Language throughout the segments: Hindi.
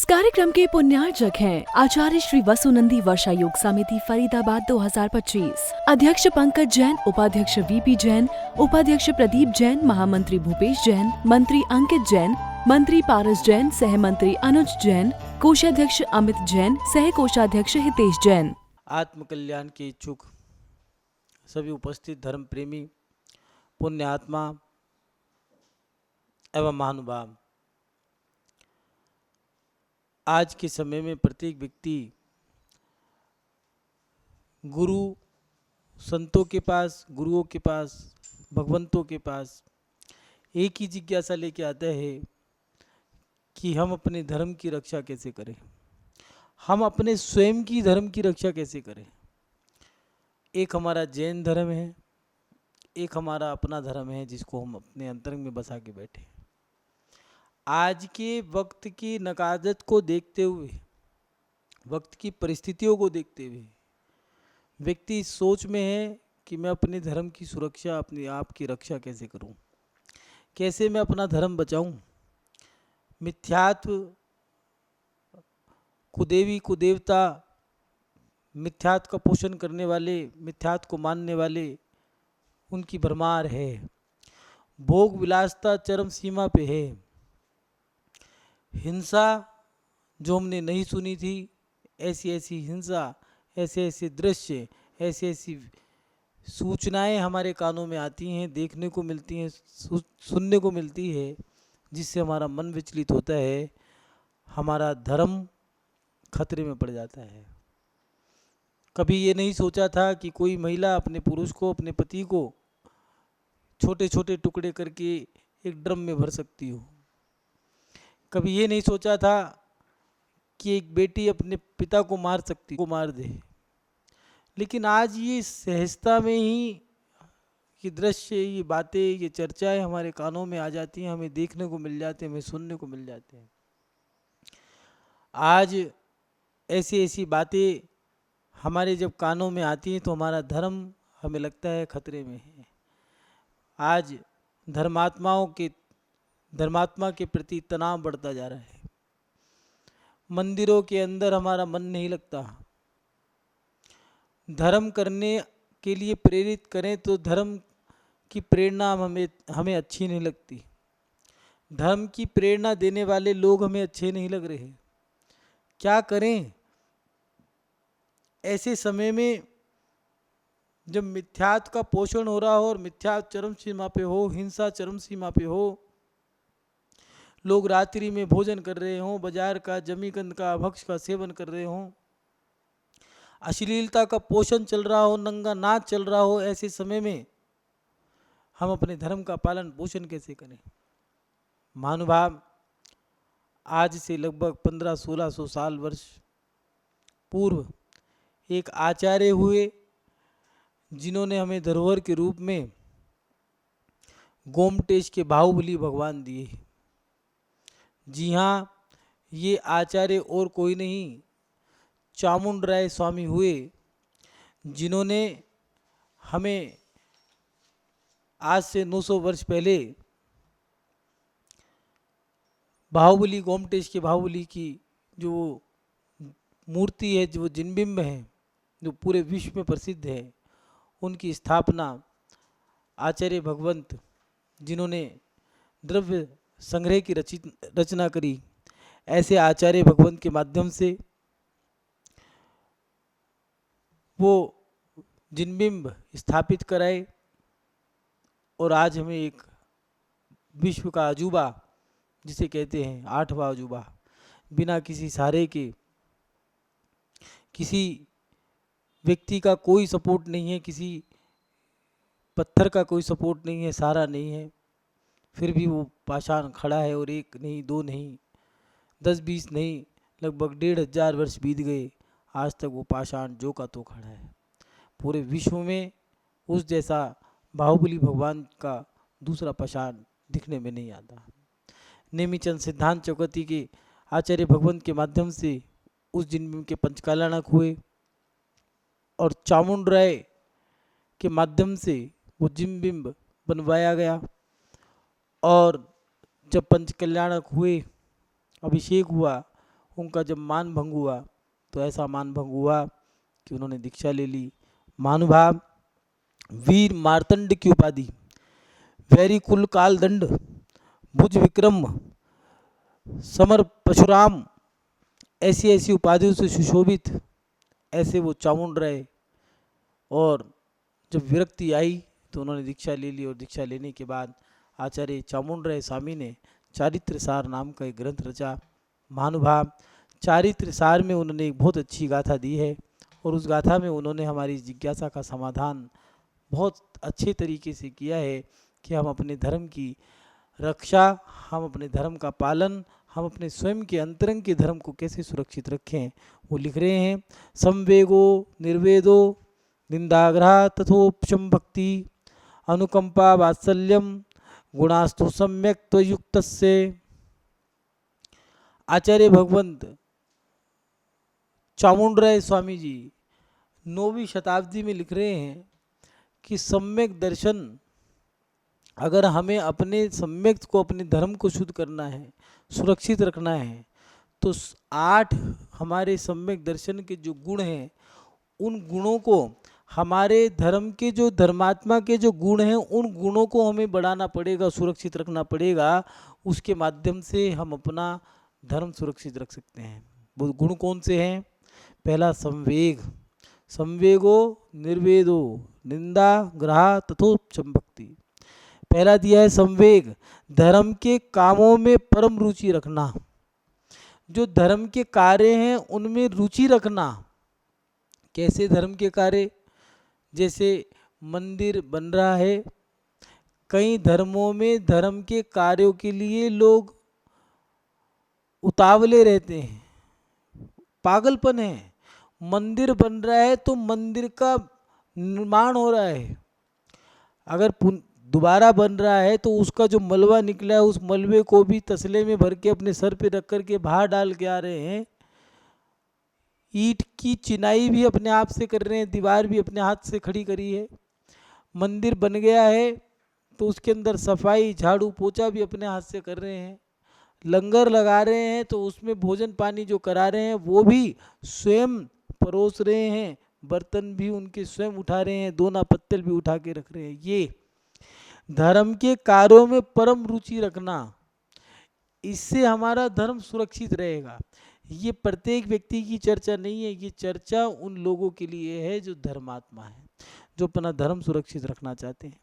कार्यक्रम के पुण्यार्चक हैं आचार्य श्री वसुनंदी वर्षा योग समिति फरीदाबाद 2025, अध्यक्ष पंकज जैन, उपाध्यक्ष वीपी जैन, उपाध्यक्ष प्रदीप जैन, महामंत्री भूपेश जैन, मंत्री अंकित जैन, मंत्री पारस जैन, सह मंत्री अनुज जैन, कोषाध्यक्ष अमित जैन, सह कोषाध्यक्ष हितेश जैन। आत्म कल्याण के इच्छुक सभी उपस्थित धर्म प्रेमी, पुण्य आत्मा एवं महानुभाव, आज के समय में प्रत्येक व्यक्ति गुरु संतों के पास, गुरुओं के पास, भगवंतों के पास एक ही जिज्ञासा लेके आता है कि हम अपने धर्म की रक्षा कैसे करें, हम अपने स्वयं की धर्म की रक्षा कैसे करें। एक हमारा जैन धर्म है, एक हमारा अपना धर्म है जिसको हम अपने अंतरंग में बसा के बैठे। आज के वक्त की नकादत को देखते हुए, वक्त की परिस्थितियों को देखते हुए व्यक्ति इस सोच में है कि मैं अपने धर्म की सुरक्षा, अपने आप की रक्षा कैसे करूं, कैसे मैं अपना धर्म बचाऊं। मिथ्यात्व, कुदेवी कुदेवता, मिथ्यात्व का पोषण करने वाले, मिथ्यात्व को मानने वाले, उनकी भरमार है। भोग विलासता चरम सीमा पे है। हिंसा जो हमने नहीं सुनी थी, ऐसी ऐसी हिंसा, ऐसे ऐसे दृश्य, ऐसी ऐसी सूचनाएं हमारे कानों में आती हैं, देखने को मिलती हैं, सुनने को मिलती है, जिससे हमारा मन विचलित होता है, हमारा धर्म खतरे में पड़ जाता है। कभी ये नहीं सोचा था कि कोई महिला अपने पुरुष को, अपने पति को छोटे छोटे टुकड़े करके एक ड्रम में भर सकती हो। कभी ये नहीं सोचा था कि एक बेटी अपने पिता को मार दे। लेकिन आज ये सहजता में ही ये दृश्य, ये बातें, ये चर्चाएं हमारे कानों में आ जाती हैं, हमें देखने को मिल जाते हैं, हमें सुनने को मिल जाते हैं। आज ऐसी ऐसी बातें हमारे जब कानों में आती हैं तो हमारा धर्म हमें लगता है खतरे में है। आज धर्मात्मा के प्रति तनाव बढ़ता जा रहा है। मंदिरों के अंदर हमारा मन नहीं लगता। धर्म करने के लिए प्रेरित करें तो धर्म की प्रेरणा हमें अच्छी नहीं लगती। धर्म की प्रेरणा देने वाले लोग हमें अच्छे नहीं लग रहे। क्या करें ऐसे समय में जब मिथ्यात्व का पोषण हो रहा हो और मिथ्यात्व चरम सीमा पे हो, हिंसा चरम सीमा पे हो, लोग रात्रि में भोजन कर रहे हों, बाजार का, जमीकंद का, भक्ष का सेवन कर रहे हों, अश्लीलता का पोषण चल रहा हो, नंगा नाच चल रहा हो, ऐसे समय में हम अपने धर्म का पालन पोषण कैसे करें। महानुभाव, आज से लगभग 1500-1600 साल वर्ष पूर्व एक आचार्य हुए जिन्होंने हमें धरोहर के रूप में गोमटेश के बाहुबली भगवान दिए। जी हाँ, ये आचार्य और कोई नहीं, चामुंडराय स्वामी हुए, जिन्होंने हमें आज से 900 वर्ष पहले बाहुबली, गोमटेश के बाहुबली की जो मूर्ति है, जो जिनबिंब है, जो पूरे विश्व में प्रसिद्ध है, उनकी स्थापना आचार्य भगवंत, जिन्होंने द्रव्य संग्रह की रचना करी, ऐसे आचार्य भगवंत के माध्यम से वो जिनबिंब स्थापित कराए और आज हमें एक विश्व का अजूबा, जिसे कहते हैं 8वां अजूबा, बिना किसी सहारे के, किसी व्यक्ति का कोई सपोर्ट नहीं है, किसी पत्थर का कोई सपोर्ट नहीं है, सहारा नहीं है, फिर भी वो पाषाण खड़ा है। और एक नहीं, दो नहीं, 10-20 नहीं, लगभग 1500 वर्ष बीत गए, आज तक वो पाषाण जो का तो खड़ा है। पूरे विश्व में उस जैसा बाहुबली भगवान का दूसरा पाषाण दिखने में नहीं आता। नेमीचंद सिद्धांत चौकती के आचार्य भगवंत के माध्यम से उस जिनबिंब के पंचकालानक हुए और चामुंडराय के माध्यम से वो जिनबिंब बनवाया गया। और जब पंचकल्याणक हुए, अभिषेक हुआ, उनका जब मान भंग हुआ तो ऐसा मान भंग हुआ कि उन्होंने दीक्षा ले ली। महानुभाव वीर मार्तंड की उपाधि, वैरी कुल काल दंड, भुज विक्रम, समर परशुराम, ऐसी ऐसी उपाधियों से सुशोभित ऐसे वो चामुंड रहे। और जब विरक्ति आई तो उन्होंने दीक्षा ले ली और दीक्षा लेने के बाद आचार्य चामुंडराय स्वामी ने चारित्र सार नाम का एक ग्रंथ रचा। महानुभाव चारित्र सार में उन्होंने एक बहुत अच्छी गाथा दी है और उस गाथा में उन्होंने हमारी जिज्ञासा का समाधान बहुत अच्छे तरीके से किया है कि हम अपने धर्म की रक्षा, हम अपने धर्म का पालन, हम अपने स्वयं के अंतरंग के धर्म को कैसे सुरक्षित रखें। वो लिख रहे हैं, संवेगो निर्वेदो निंदाग्रह तथोपशम भक्ति अनुकंपा वात्सल्यम गुणास्तु सम्यक त्वयुक्तस्य। आचार्य भगवंत चामुंडराय स्वामी जी 9वीं शताब्दी में लिख रहे हैं कि सम्यक दर्शन, अगर हमें अपने सम्यक को, अपने धर्म को शुद्ध करना है, सुरक्षित रखना है, तो 8 हमारे सम्यक दर्शन के जो गुण हैं उन गुणों को, हमारे धर्म के जो धर्मात्मा के जो गुण हैं उन गुणों को हमें बढ़ाना पड़ेगा, सुरक्षित रखना पड़ेगा। उसके माध्यम से हम अपना धर्म सुरक्षित रख सकते हैं। वो गुण कौन से हैं? पहला संवेग, संवेगो निर्वेदो निंदा ग्रह तथोपशम भक्ति। पहला दिया है संवेग, धर्म के कामों में परम रुचि रखना, जो धर्म के कार्य हैं उनमें रुचि रखना। कैसे धर्म के कार्य? जैसे मंदिर बन रहा है, कई धर्मों में धर्म के कार्यों के लिए लोग उतावले रहते हैं, पागलपन है। मंदिर बन रहा है तो मंदिर का निर्माण हो रहा है, अगर दोबारा बन रहा है तो उसका जो मलबा निकला है उस मलबे को भी तसले में भर के अपने सर पे रख कर के बाहर डाल के आ रहे हैं। ईंट की चिनाई भी अपने आप से कर रहे हैं, दीवार भी अपने हाथ से खड़ी करी है। मंदिर बन गया है तो उसके अंदर सफाई, झाड़ू पोछा भी अपने हाथ से कर रहे हैं। लंगर लगा रहे हैं तो उसमें भोजन पानी जो करा रहे हैं वो भी स्वयं परोस रहे हैं, बर्तन भी उनके स्वयं उठा रहे हैं, दोना पत्तल भी उठा के रख रहे हैं। ये धर्म के कार्यों में परम रुचि रखना, इससे हमारा धर्म सुरक्षित रहेगा। ये प्रत्येक व्यक्ति की चर्चा नहीं है, ये चर्चा उन लोगों के लिए है जो धर्मात्मा है, जो अपना धर्म सुरक्षित रखना चाहते हैं।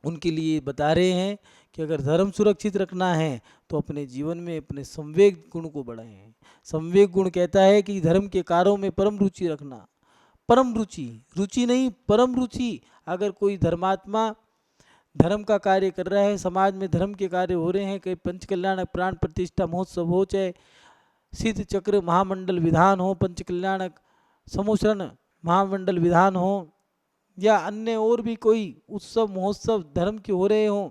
उनके लिए बता रहे हैं कि अगर धर्म सुरक्षित रखना है तो अपने जीवन में अपने संवेग गुण को बढ़ाएं। संवेग गुण कहता है कि धर्म के कार्यों में परम रुचि रखना। परम रुचि, रुचि नहीं परम रुचि। अगर कोई धर्मात्मा धर्म का कार्य कर रहा है, समाज में धर्म के कार्य हो रहे हैं, कहीं पंचकल्याणक प्राण प्रतिष्ठा महोत्सव हो, चाहे सिद्ध चक्र महामंडल विधान हो, पंचकल्याणक समोसरण महामंडल विधान हो, या अन्य और भी कोई उत्सव महोत्सव धर्म के हो रहे हों,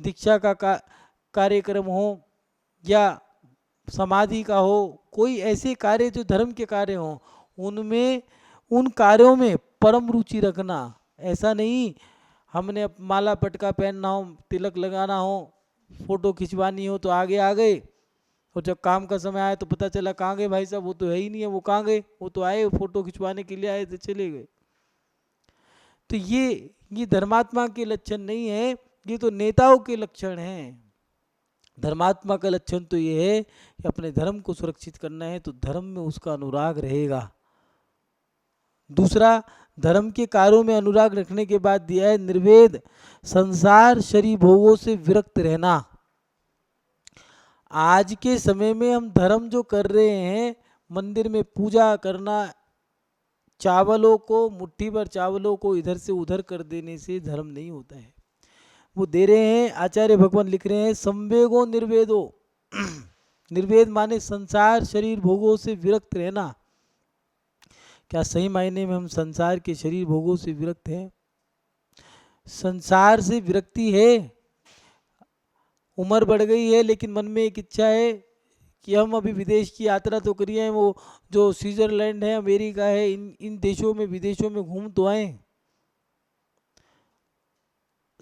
दीक्षा का कार्यक्रम हो या समाधि का हो, कोई ऐसे कार्य जो धर्म के कार्य हों, उनमें उन कार्यों में परम रुचि रखना। ऐसा नहीं हमने माला पटका पहनना हो, तिलक लगाना हो, फोटो खिंचवानी हो तो आगे आ गए, और जब काम का समय आया तो पता चला कहाँ गए भाई साहब, वो तो है ही नहीं है, वो कहाँ गए, वो तो आए फोटो खिंचवाने के लिए आए थे चले गए। तो ये धर्मात्मा के लक्षण नहीं है, ये तो नेताओं के लक्षण हैं। धर्मात्मा का लक्षण तो ये है कि अपने धर्म को सुरक्षित करना है तो धर्म में उसका अनुराग रहेगा। दूसरा, धर्म के कार्यों में अनुराग रखने के बाद दिया है निर्वेद, संसार शरीर भोगों से विरक्त रहना। आज के समय में हम धर्म जो कर रहे हैं, मंदिर में पूजा करना, चावलों को, मुट्ठी भर चावलों को इधर से उधर कर देने से धर्म नहीं होता है। वो दे रहे हैं, आचार्य भगवान लिख रहे हैं, संवेगो निर्वेदो। निर्वेद माने संसार शरीर भोगों से विरक्त रहना। क्या सही मायने में हम संसार के शरीर भोगों से विरक्त हैं? संसार से विरक्ति है, उम्र बढ़ गई है, लेकिन मन में एक इच्छा है कि हम अभी विदेश की यात्रा तो करिए, वो जो स्विट्जरलैंड है, अमेरिका है, इन देशों में विदेशों में घूम तो आए।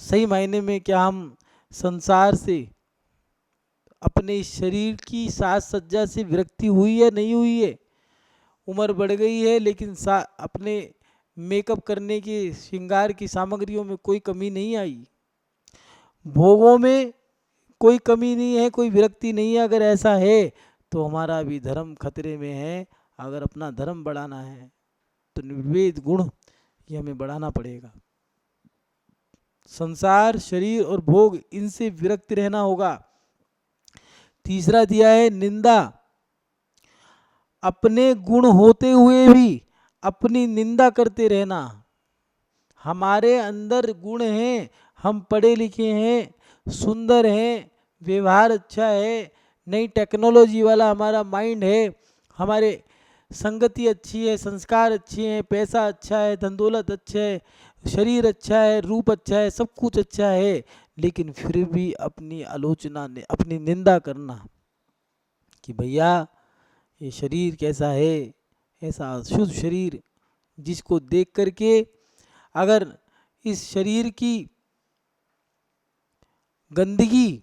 सही मायने में क्या हम संसार से अपने इस शरीर की साज सज्जा से विरक्ति हुई है नहीं हुई है? उम्र बढ़ गई है लेकिन अपने मेकअप करने की श्रृंगार की सामग्रियों में कोई कमी नहीं आई, भोगों में कोई कमी नहीं है, कोई विरक्ति नहीं है। अगर ऐसा है तो हमारा भी धर्म खतरे में है। अगर अपना धर्म बढ़ाना है तो निर्वेद गुण ये हमें बढ़ाना पड़ेगा। संसार, शरीर और भोग, इनसे विरक्त रहना होगा। तीसरा दिया है निंदा। अपने गुण होते हुए भी अपनी निंदा करते रहना। हमारे अंदर गुण हैं, हम पढ़े लिखे हैं, सुंदर हैं, व्यवहार अच्छा है, नई टेक्नोलॉजी वाला हमारा माइंड है, हमारे संगति अच्छी है, संस्कार अच्छे हैं, पैसा अच्छा है, धन दौलत अच्छा है, शरीर अच्छा है, रूप अच्छा है, सब कुछ अच्छा है, लेकिन फिर भी अपनी आलोचना ने अपनी निंदा करना कि भैया ये शरीर कैसा है, ऐसा अशुद्ध शरीर जिसको देख करके अगर इस शरीर की गंदगी,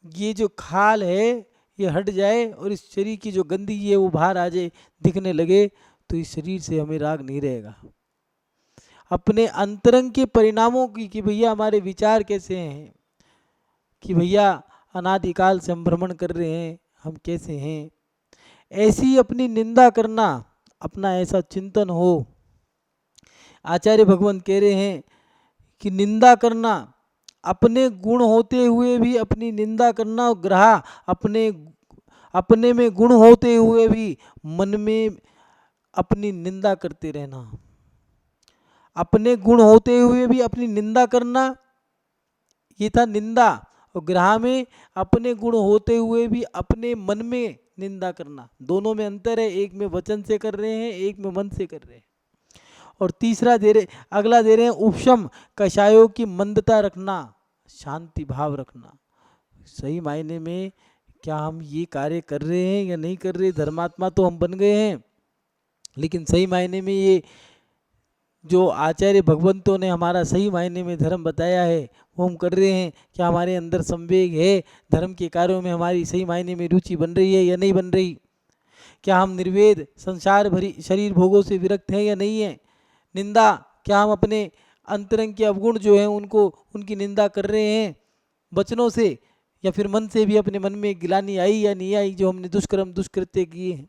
ये जो खाल है ये हट जाए और इस शरीर की जो गंदगी है वो बाहर आ जाए, दिखने लगे, तो इस शरीर से हमें राग नहीं रहेगा। अपने अंतरंग के परिणामों की कि भैया हमारे विचार कैसे हैं, कि भैया अनादिकाल से हम भ्रमण कर रहे हैं, हम कैसे हैं, ऐसी अपनी निंदा करना, अपना ऐसा चिंतन हो। आचार्य भगवान कह रहे हैं कि निंदा करना, अपने गुण होते हुए भी अपनी निंदा करना, और ग्रह अपने में गुण होते हुए भी मन में अपनी निंदा करते रहना। अपने गुण होते हुए भी अपनी निंदा करना, ये था निंदा, और ग्रह में अपने गुण होते हुए भी अपने मन में निंदा करना। दोनों में अंतर है, एक में वचन से कर रहे हैं, एक में मन से कर रहे हैं। और तीसरा अगला दे रहे हैं उपशम, कषायों की मंदता रखना, शांति भाव रखना। सही मायने में क्या हम ये कार्य कर रहे हैं या नहीं कर रहे? धर्मात्मा तो हम बन गए हैं, लेकिन सही मायने में ये जो आचार्य भगवंतों ने हमारा सही मायने में धर्म बताया है वो हम कर रहे हैं? क्या हमारे अंदर संवेग है? धर्म के कार्यों में हमारी सही मायने में रुचि बन रही है या नहीं बन रही? क्या हम निर्वेद संसार भरी शरीर भोगों से विरक्त हैं या नहीं है? निंदा, क्या हम अपने अंतरंग के अवगुण जो हैं उनको, उनकी निंदा कर रहे हैं वचनों से, या फिर मन से भी अपने मन में गिलानी आई या नहीं आई, जो हमने दुष्कृत्य किए हैं?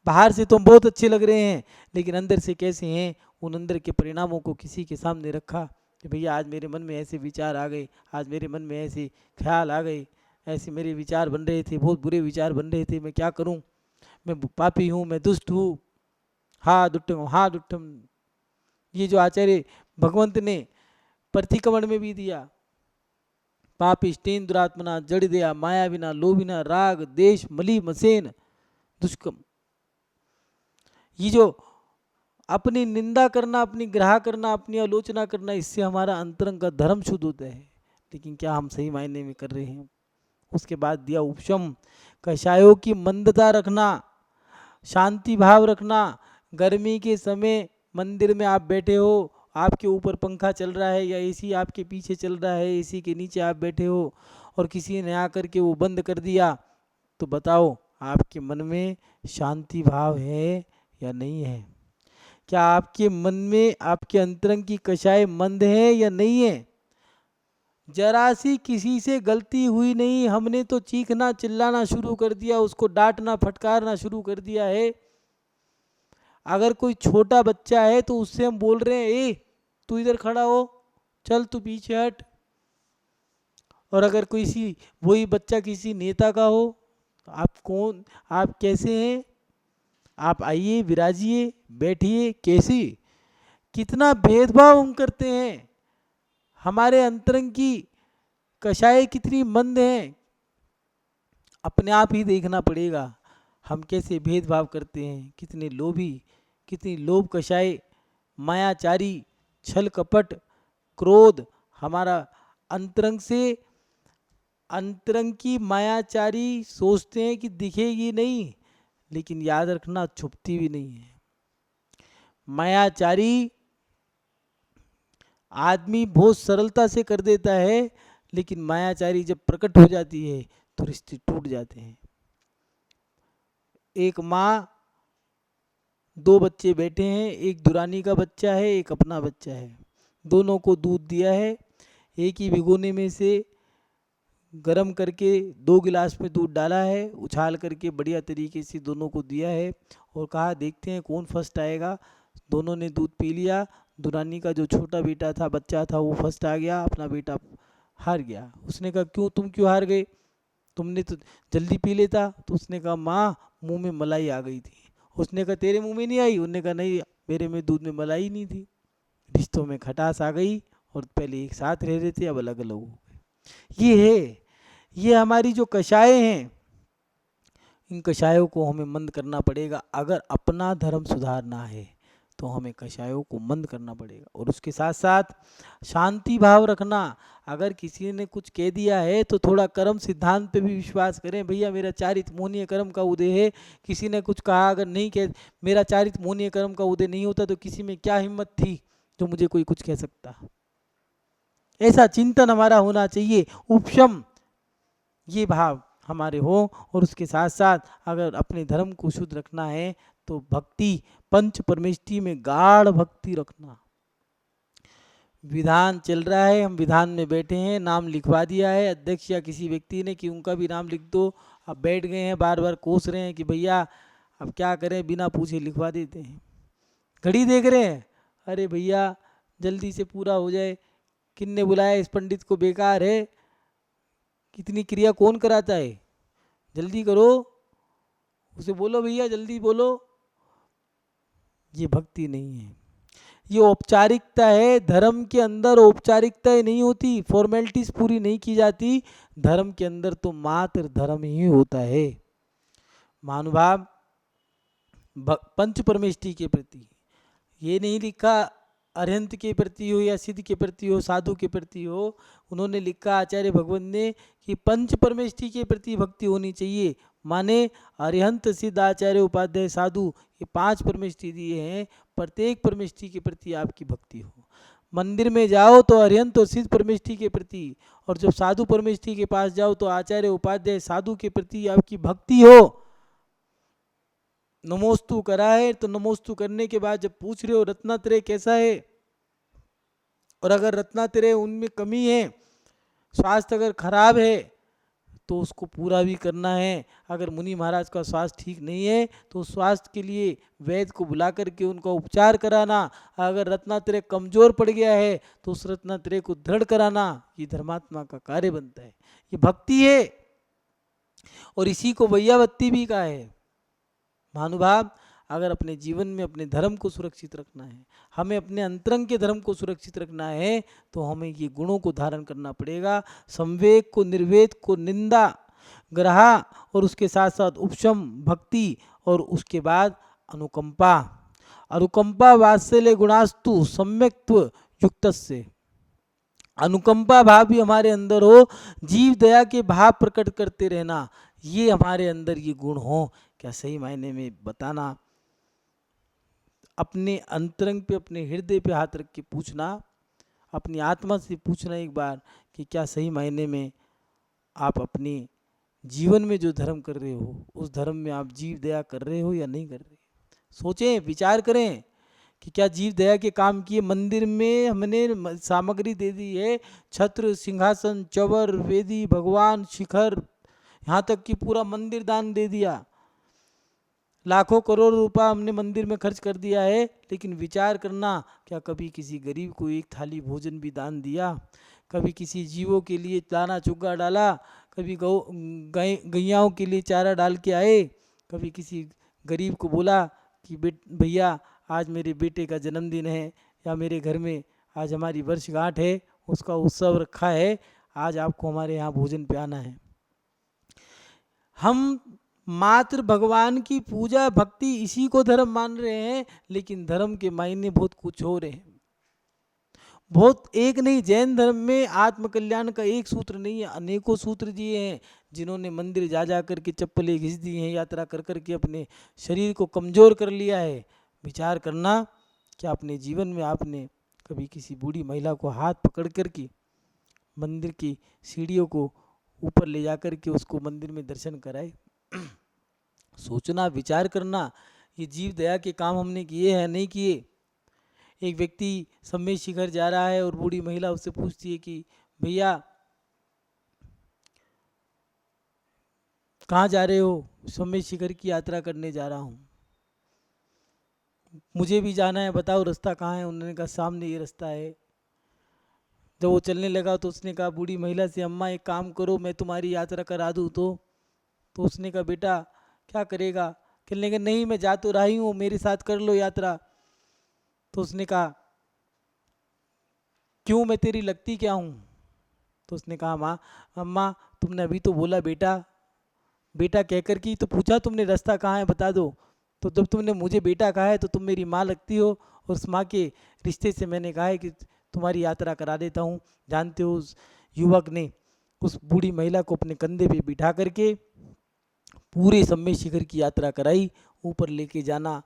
बाहर से तो हम बहुत अच्छे लग रहे हैं, लेकिन अंदर से कैसे हैं? उन अंदर के परिणामों को किसी के सामने रखा कि भैया आज मेरे मन में ऐसे विचार आ गए, आज मेरे मन में ऐसे ख्याल आ गए, ऐसे मेरे विचार बन रहे थे, बहुत बुरे विचार बन रहे थे, मैं क्या करूं? मैं पापी हूं, मैं दुष्ट हूं, हा दुष्टम। ये जो आचार्य भगवंत ने प्रतिक्रमण में भी दिया, पापिष्टेन दुरात्मना जड़ दया माया बिना लोभिना राग देश मली मसेन दुष्कम। ये जो अपनी निंदा करना, अपनी ग्रह करना, अपनी आलोचना करना, इससे हमारा अंतरंग का धर्म शुद्ध होता है, लेकिन क्या हम सही मायने में कर रहे हैं? उसके बाद दिया उपशम, कषायों की मंदता रखना, शांति भाव रखना। गर्मी के समय मंदिर में आप बैठे हो, आपके ऊपर पंखा चल रहा है या एसी आपके पीछे चल रहा है, एसी के नीचे आप बैठे हो और किसी ने आकर के वो बंद कर दिया, तो बताओ आपके मन में शांति भाव है या नहीं है? क्या आपके मन में, आपके अंतरंग की कषाय मंद है या नहीं है? जरा सी किसी से गलती हुई नहीं, हमने तो चीखना चिल्लाना शुरू कर दिया, उसको डांटना फटकारना शुरू कर दिया है। अगर कोई छोटा बच्चा है तो उससे हम बोल रहे हैं, ए तू इधर खड़ा हो, चल तू पीछे हट। और अगर किसी वही बच्चा किसी नेता का हो, आप कौन, आप कैसे हैं, आप आइए विराजिए बैठिए, कैसी, कितना भेदभाव हम करते हैं। हमारे अंतरंग की कषाय कितनी मंद है, अपने आप ही देखना पड़ेगा। हम कैसे भेदभाव करते हैं, कितने लोभी, कितनी लोभ कषाय, मायाचारी, छल कपट, क्रोध, हमारा अंतरंग से, अंतरंग की मायाचारी सोचते हैं कि दिखेगी नहीं, लेकिन याद रखना छुपती भी नहीं है। मायाचारी आदमी बहुत सरलता से कर देता है, लेकिन मायाचारी जब प्रकट हो जाती है तो रिश्ते टूट जाते हैं। एक माँ, दो बच्चे बैठे हैं, एक दुरानी का बच्चा है, एक अपना बच्चा है। दोनों को दूध दिया है, एक ही भिगोने में से गरम करके 2 गिलास में दूध डाला है, उछाल करके बढ़िया तरीके से दोनों को दिया है और कहा देखते हैं कौन फर्स्ट आएगा। दोनों ने दूध पी लिया। दुरानी का जो छोटा बेटा था, बच्चा था, वो फर्स्ट आ गया, अपना बेटा हार गया। उसने कहा क्यों, तुम क्यों हार गए, तुमने तो जल्दी पी लेता। तो उसने कहा माँ, मुंह में मलाई आ गई थी। उसने कहा तेरे मुंह में नहीं आई। उन्होंने कहा नहीं, मेरे में दूध में मलाई नहीं थी। रिश्तों में खटास आ गई और पहले एक साथ रह रहे थे, अब अलग अलग हो गए। ये है, ये हमारी जो कषाय हैं, इन कषायों को हमें मंद करना पड़ेगा। अगर अपना धर्म सुधारना है तो हमें कषायों को मंद करना पड़ेगा। और उसके साथ साथ शांति भाव रखना। अगर किसी ने कुछ कह दिया है तो थोड़ा कर्म सिद्धांत पे भी विश्वास करें। भैया मेरा चारित मोहनीय कर्म का उदय है, किसी ने कुछ कहा, अगर नहीं कह, मेरा चारित मोहनीय कर्म का उदय नहीं होता तो किसी में क्या हिम्मत थी जो मुझे कोई कुछ कह सकता। ऐसा चिंतन हमारा होना चाहिए, उपशम ये भाव हमारे हो। और उसके साथ साथ अगर अपने धर्म को शुद्ध रखना है तो भक्ति, पंच परमेष्टि में गाढ़ भक्ति रखना। विधान चल रहा है, हम विधान में बैठे हैं, नाम लिखवा दिया है अध्यक्ष या किसी व्यक्ति ने कि उनका भी नाम लिख दो। अब बैठ गए हैं, बार बार कोस रहे हैं कि भैया अब क्या करें, बिना पूछे लिखवा देते हैं। घड़ी देख रहे हैं, अरे भैया जल्दी से पूरा हो जाए, किन्ने बुलाया इस पंडित को, बेकार है, कितनी क्रिया कौन कराता है, जल्दी करो, उसे बोलो भैया जल्दी बोलो। ये भक्ति नहीं है, ये औपचारिकता है। धर्म के अंदर औपचारिकताएं नहीं होती, फॉर्मेलिटीज पूरी नहीं की जाती। धर्म के अंदर तो मात्र धर्म ही होता है। महानुभाव, पंच परमेष्टि के प्रति, ये नहीं लिखा अरिहंत के प्रति हो या सिद्ध के प्रति हो, साधु के प्रति हो। उन्होंने लिखा आचार्य भगवत ने कि पंच परमेष्टि के प्रति भक्ति होनी चाहिए। माने अरिहंत, सिद्ध, आचार्य, उपाध्याय, साधु, ये 5 परमेष्टि दिए हैं। प्रत्येक परमेष्टि के प्रति आपकी भक्ति हो। मंदिर में जाओ तो अरिहंत और सिद्ध परमेष्टि के प्रति, और जब साधु परमेष्टि के पास जाओ तो आचार्य, उपाध्याय, साधु के प्रति आपकी भक्ति हो। नमोस्तु करा है तो नमोस्तु करने के बाद जब पूछ रहे हो रत्नात्रय कैसा है, और अगर रत्नात्रय उनमें कमी है, स्वास्थ्य अगर खराब है तो उसको पूरा भी करना है। अगर मुनि महाराज का स्वास्थ्य ठीक नहीं है तो स्वास्थ्य के लिए वैद्य को बुला करके उनका उपचार कराना। अगर रत्नात्रय कमजोर पड़ गया है तो उस रत्नात्रय को दृढ़ कराना, ये धर्मात्मा का कार्य बनता है, ये भक्ति है। और इसी को वैयावत्ती भी कहा है। महानुभाव, अगर अपने जीवन में अपने धर्म को सुरक्षित रखना है, हमें अपने अंतरंग के धर्म को सुरक्षित रखना है, तो हमें ये गुणों को धारण करना पड़ेगा। संवेग को, निर्वेद को, निंदा, ग्रहा, और उसके साथ साथ उपशम भक्ति, और उसके बाद अनुकंपा। अनुकंपा वात्सल्य गुणास्तु सम्यक्त्व युक्तस्य। अनुकंपा भाव भी हमारे अंदर हो, जीव दया के भाव प्रकट करते रहना, ये हमारे अंदर ये गुण हो। क्या सही मायने में बताना, अपने अंतरंग पे, अपने हृदय पे हाथ रख के पूछना, अपनी आत्मा से पूछना एक बार कि क्या सही मायने में आप अपने जीवन में जो धर्म कर रहे हो उस धर्म में आप जीव दया कर रहे हो या नहीं कर रहे। सोचें, विचार करें कि क्या जीव दया के काम किए। मंदिर में हमने सामग्री दे दी है, छत्र, सिंहासन, चवर, वेदी, भगवान, शिखर, यहाँ तक कि पूरा मंदिर दान दे दिया। लाखों करोड़ रुपया हमने मंदिर में खर्च कर दिया है, लेकिन विचार करना, क्या कभी किसी गरीब को एक थाली भोजन भी दान दिया? कभी किसी जीवों के लिए दाना चुग्गा डाला? कभी गैयाओं के लिए चारा डाल के आए? कभी किसी गरीब को बोला कि भैया आज मेरे बेटे का जन्मदिन है, या मेरे घर में आज हमारी वर्षगांठ है, उसका उत्सव रखा है, आज आपको हमारे यहाँ भोजन पे आना है? हम मात्र भगवान की पूजा भक्ति इसी को धर्म मान रहे हैं, लेकिन धर्म के मायने बहुत कुछ हो रहे हैं। बहुत एक नहीं, जैन धर्म में आत्मकल्याण का एक सूत्र नहीं है, अनेकों सूत्र दिए हैं। जिन्होंने मंदिर जा जा करके चप्पलें घिस दी हैं, यात्रा कर करके अपने शरीर को कमज़ोर कर लिया है। विचार करना, क्या अपने जीवन में आपने कभी किसी बूढ़ी महिला को हाथ पकड़ करके मंदिर की सीढ़ियों को ऊपर ले जाकर के उसको मंदिर में दर्शन कराए। सोचना, विचार करना, ये जीव दया के काम हमने किए हैं नहीं किए। एक व्यक्ति सम्मेद शिखर जा रहा है और बूढ़ी महिला उससे पूछती है कि भैया कहाँ जा रहे हो? सम्मेद शिखर की यात्रा करने जा रहा हूँ। मुझे भी जाना है, बताओ रास्ता कहाँ है? उन्होंने कहा सामने ये रास्ता है। जब वो चलने लगा तो उसने कहा बूढ़ी महिला से, अम्मा एक काम करो, मैं तुम्हारी यात्रा करा दूँ तो उसने कहा बेटा क्या करेगा? कहने लगे नहीं, मैं जा तो रही हूँ, मेरे साथ कर लो यात्रा। तो उसने कहा क्यों, मैं तेरी लगती क्या हूँ? तो उसने कहा माँ, अम्मा तुमने अभी तो बोला बेटा बेटा कहकर की तो पूछा तुमने रास्ता कहाँ है बता दो। तो जब तुमने मुझे बेटा कहा है तो तुम मेरी माँ लगती हो, और उस माँ के रिश्ते से मैंने कहा है कि तुम्हारी यात्रा करा देता हूँ। जानते हो उस युवक ने उस बूढ़ी महिला को अपने कंधे पे बिठा करके पूरे सम्मेद शिखर की यात्रा कराई। ऊपर लेके जाना,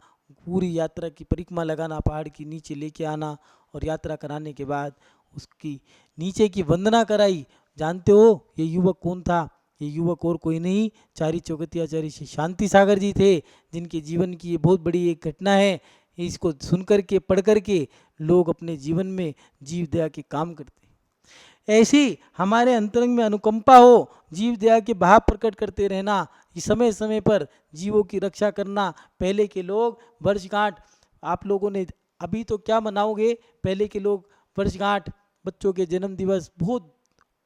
पूरी यात्रा की परिक्रमा लगाना, पहाड़ की नीचे लेके आना, और यात्रा कराने के बाद उसकी नीचे की वंदना कराई। जानते हो ये युवक कौन था? ये युवक और कोई नहीं, चारी चौगतियाचार्य श्री शांति सागर जी थे, जिनके जीवन की ये बहुत बड़ी एक घटना है। इसको सुन करके पढ़ करके लोग अपने जीवन में जीव दया के काम करते हैं। ऐसी हमारे अंतरंग में अनुकंपा हो, जीव दया के भाव प्रकट करते रहना, समय समय पर जीवों की रक्षा करना। पहले के लोग वर्षगांठ, आप लोगों ने अभी तो क्या मनाओगे, पहले के लोग वर्षगांठ, बच्चों के जन्म दिवस बहुत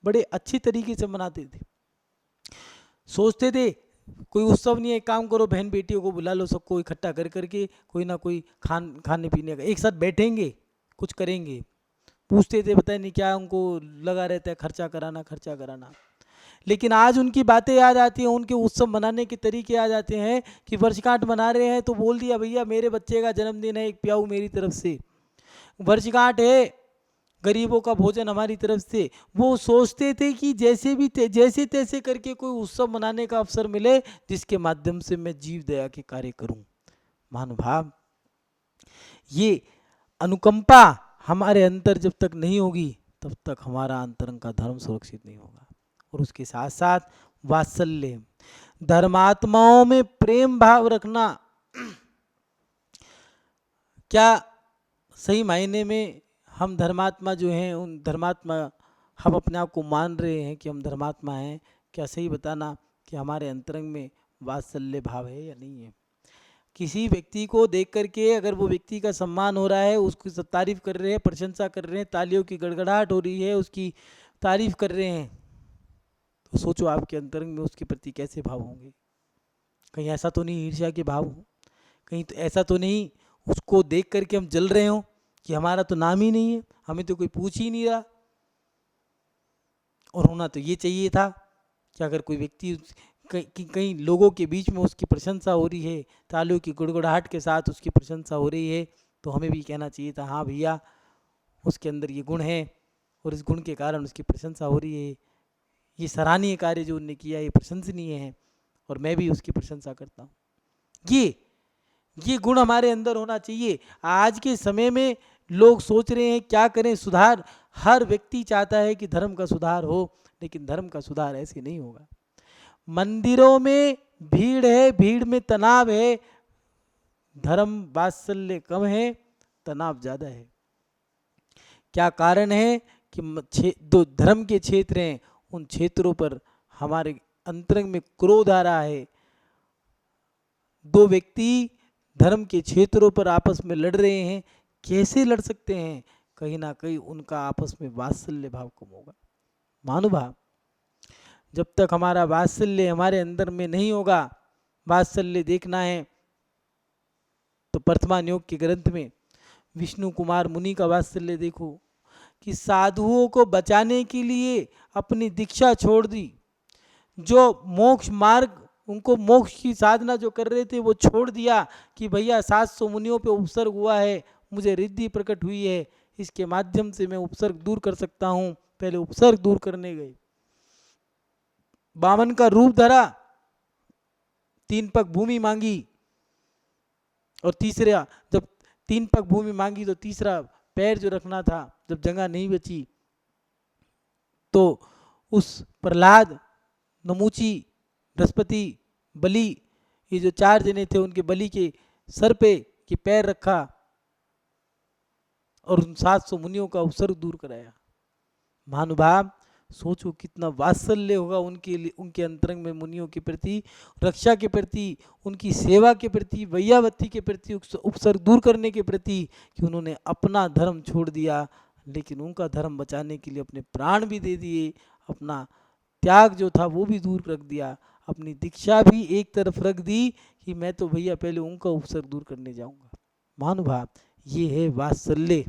बड़े अच्छी तरीके से मनाते थे। सोचते थे कोई उत्सव नहीं है, एक काम करो बहन बेटियों को बुला लो, सबको इकट्ठा कर करके कोई ना कोई खाने पीने का एक साथ बैठेंगे, कुछ करेंगे। पूछते थे पता नहीं क्या उनको लगा रहता है, खर्चा कराना। लेकिन आज उनकी बातें याद आती हैं, उनके उत्सव मनाने के तरीके याद आते हैं कि वर्षगांठ मना रहे हैं तो बोल दिया भैया मेरे बच्चे का जन्मदिन है, एक प्याऊ मेरी तरफ से। वर्षगांठ है, गरीबों का भोजन हमारी तरफ से। वो सोचते थे कि जैसे तैसे करके कोई उत्सव मनाने का अवसर मिले जिसके माध्यम से मैं जीव दया के कार्य करूं। महानुभाव, ये अनुकंपा हमारे अंदर जब तक नहीं होगी तब तक हमारा अंतरंग का धर्म सुरक्षित नहीं होगा। और उसके साथ साथ वात्सल्य, धर्मात्माओं में प्रेम भाव रखना। क्या सही मायने में हम धर्मात्मा जो हैं, उन धर्मात्मा हम अपने आप को मान रहे हैं कि हम धर्मात्मा हैं? क्या सही बताना कि हमारे अंतरंग में वात्सल्य भाव है या नहीं है? किसी व्यक्ति को देख करके अगर वो व्यक्ति का सम्मान हो रहा है, उसकी तारीफ कर रहे हैं, प्रशंसा कर रहे हैं, तालियों की गड़गड़ाहट हो रही है, उसकी तारीफ कर रहे हैं, तो सोचो आपके अंतरंग में उसके प्रति कैसे भाव होंगे। कहीं ऐसा तो नहीं ईर्ष्या के भाव हो, कहीं तो ऐसा तो नहीं उसको देख करके हम जल रहे हो कि हमारा तो नाम ही नहीं है, हमें तो कोई पूछ ही नहीं रहा। और होना तो ये चाहिए था कि अगर कोई व्यक्ति कई लोगों के बीच में उसकी प्रशंसा हो रही है, तालियों की गुड़गुड़ाहट के साथ उसकी प्रशंसा हो रही है, तो हमें भी कहना चाहिए था हाँ भैया उसके अंदर ये गुण है और इस गुण के कारण उसकी प्रशंसा हो रही है, ये सराहनीय कार्य जो उनने किया ये प्रशंसनीय है और मैं भी उसकी प्रशंसा करता हूँ। ये गुण हमारे अंदर होना चाहिए। आज के समय में लोग सोच रहे हैं क्या करें सुधार, हर व्यक्ति चाहता है कि धर्म का सुधार हो, लेकिन धर्म का सुधार ऐसे नहीं होगा। मंदिरों में भीड़ है, भीड़ में तनाव है, धर्म वात्सल्य कम है, तनाव ज़्यादा है। क्या कारण है कि दो धर्म के क्षेत्र हैं, उन क्षेत्रों पर हमारे अंतरंग में क्रोध आ रहा है। दो व्यक्ति धर्म के क्षेत्रों पर आपस में लड़ रहे हैं, कैसे लड़ सकते हैं? कहीं ना कहीं उनका आपस में वात्सल्य भाव कम होगा। महानुभाव, जब तक हमारा वात्सल्य हमारे अंदर में नहीं होगा, वात्सल्य देखना है तो वर्तमान योग के ग्रंथ में विष्णु कुमार मुनि का वात्सल्य देखो कि साधुओं को बचाने के लिए अपनी दीक्षा छोड़ दी, जो मोक्ष मार्ग उनको मोक्ष की साधना जो कर रहे थे वो छोड़ दिया कि भैया 700 मुनियों पे उपसर्ग हुआ है, मुझे रिद्धि प्रकट हुई है, इसके माध्यम से मैं उपसर्ग दूर कर सकता हूँ। पहले उपसर्ग दूर करने गए, बामन का रूप धरा, 3 पग भूमि मांगी, और तीसरा जब 3 पग भूमि मांगी तो तीसरा पैर जो रखना था, जब जगह नहीं बची तो उस प्रहलाद, नमूची, बृहस्पति, बलि, ये जो 4 जने थे, उनके बलि के सर पे कि पैर रखा और उन 700 मुनियों का उपसर्ग दूर कराया। महानुभाव, सोचो कितना वात्सल्य होगा उनके लिए, उनके अंतरंग में मुनियों के प्रति, रक्षा के प्रति, उनकी सेवा के प्रति, वैयावती के प्रति, उपसर्ग दूर करने के प्रति, कि उन्होंने अपना धर्म छोड़ दिया, लेकिन उनका धर्म बचाने के लिए अपने प्राण भी दे दिए, अपना त्याग जो था वो भी दूर रख दिया, अपनी दीक्षा भी एक तरफ रख दी कि मैं तो भैया पहले उनका उपसर्ग दूर करने जाऊंगा। महानुभाव, ये है वात्सल्य।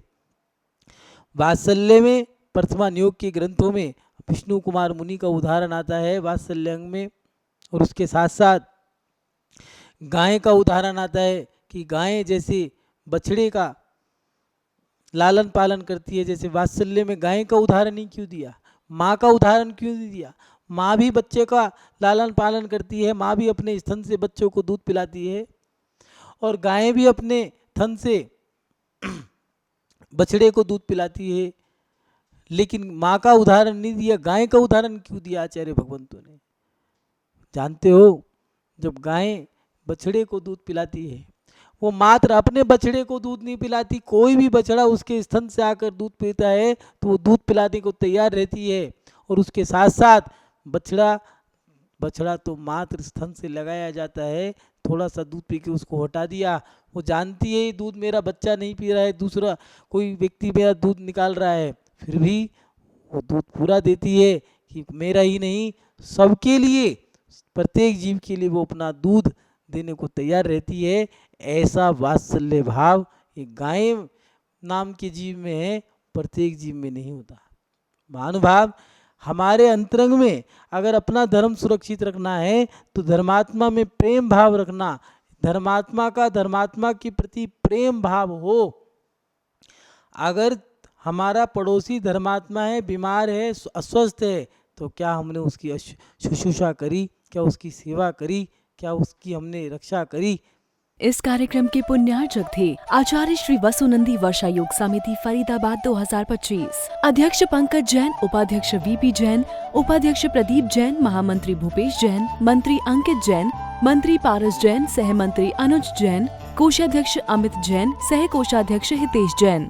वात्सल्य में प्रथमा नियोग के ग्रंथों में विष्णु कुमार मुनि का उदाहरण आता है वात्सल्य अंग में, और उसके साथ साथ गाय का उदाहरण आता है कि गाय जैसे बछड़े का लालन पालन करती है, जैसे वात्सल्य में गाय का उदाहरण ही क्यों दिया, माँ का उदाहरण क्यों नहीं दिया। माँ भी बच्चे का लालन पालन करती है, माँ भी अपने स्तन से बच्चों को दूध पिलाती है, और गाय भी अपने थन से बछड़े को दूध पिलाती है, लेकिन माँ का उदाहरण नहीं दिया, गाय का उदाहरण क्यों दिया आचार्य भगवंतों ने। जानते हो, जब गाय बछड़े को दूध पिलाती है, वो मात्र अपने बछड़े को दूध नहीं पिलाती, कोई भी बछड़ा उसके स्तन से आकर दूध पीता है तो वो दूध पिलाने को तैयार रहती है, और उसके साथ साथ बछड़ा तो मात्र स्तन से लगाया जाता है, थोड़ा सा दूध पी के उसको हटा दिया, वो जानती है ये दूध मेरा बच्चा नहीं पी रहा है, दूसरा कोई व्यक्ति मेरा दूध निकाल रहा है, फिर भी वो दूध पूरा देती है कि मेरा ही नहीं सबके लिए, प्रत्येक जीव के लिए वो अपना दूध देने को तैयार रहती है। ऐसा वात्सल्य भाव ये गाय नाम के जीव में है, प्रत्येक जीव में नहीं होता। महानुभाव, हमारे अंतरंग में अगर अपना धर्म सुरक्षित रखना है तो धर्मात्मा में प्रेम भाव रखना, धर्मात्मा के प्रति प्रेम भाव हो। अगर हमारा पड़ोसी धर्मात्मा है, बीमार है, अस्वस्थ है, तो क्या हमने उसकी शुश्रूषा करी, क्या उसकी सेवा करी, क्या उसकी हमने रक्षा करी। इस कार्यक्रम के पुण्यार्चक थे आचार्य श्री वसुनंदी वर्षा योग समिति फरीदाबाद 2025, अध्यक्ष पंकज जैन, उपाध्यक्ष वीपी जैन, उपाध्यक्ष प्रदीप जैन, महामंत्री भूपेश जैन, मंत्री अंकित जैन, मंत्री पारस जैन, सह मंत्री अनुज जैन, कोषाध्यक्ष अमित जैन, सह कोषाध्यक्ष हितेश जैन।